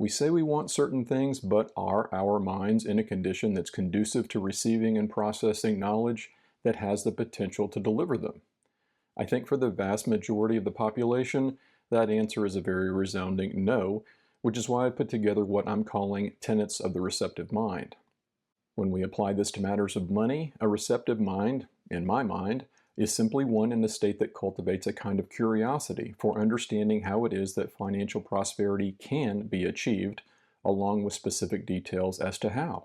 We say we want certain things, but are our minds in a condition that's conducive to receiving and processing knowledge that has the potential to deliver them? I think for the vast majority of the population, that answer is a very resounding no, which is why I put together what I'm calling tenets of the receptive mind. When we apply this to matters of money, a receptive mind, in my mind, is simply one in a state that cultivates a kind of curiosity for understanding how it is that financial prosperity can be achieved, along with specific details as to how.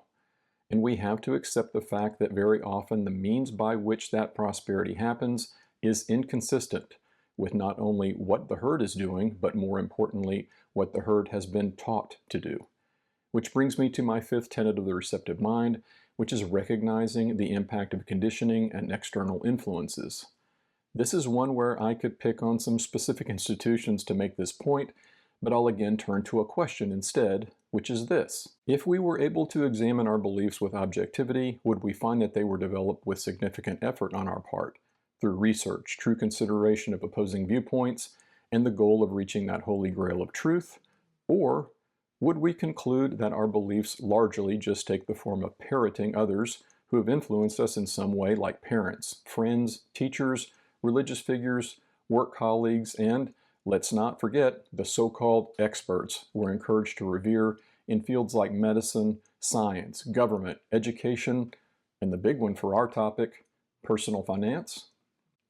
And we have to accept the fact that very often the means by which that prosperity happens is inconsistent with not only what the herd is doing, but more importantly, what the herd has been taught to do. Which brings me to my fifth tenet of the receptive mind, which is recognizing the impact of conditioning and external influences. This is one where I could pick on some specific institutions to make this point, but I'll again turn to a question instead, which is this. If we were able to examine our beliefs with objectivity, would we find that they were developed with significant effort on our part, through research, true consideration of opposing viewpoints, and the goal of reaching that holy grail of truth? Or would we conclude that our beliefs largely just take the form of parroting others who have influenced us in some way, like parents, friends, teachers, religious figures, work colleagues, and, let's not forget, the so-called experts we're encouraged to revere in fields like medicine, science, government, education, and the big one for our topic, personal finance?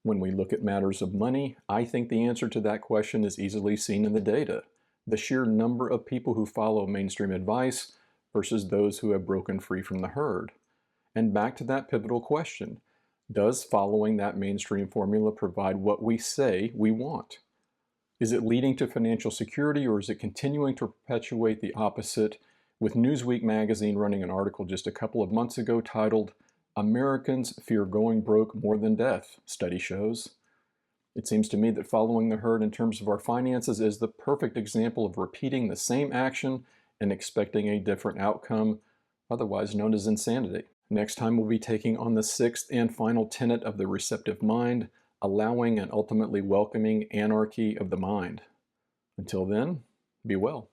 When we look at matters of money, I think the answer to that question is easily seen in the data. The sheer number of people who follow mainstream advice versus those who have broken free from the herd. And back to that pivotal question, does following that mainstream formula provide what we say we want? Is it leading to financial security, or is it continuing to perpetuate the opposite, with Newsweek magazine running an article just a couple of months ago titled, "Americans Fear Going Broke More Than Death, Study Shows"? It seems to me that following the herd in terms of our finances is the perfect example of repeating the same action and expecting a different outcome, otherwise known as insanity. Next time we'll be taking on the sixth and final tenet of the receptive mind, allowing and ultimately welcoming anarchy of the mind. Until then, be well.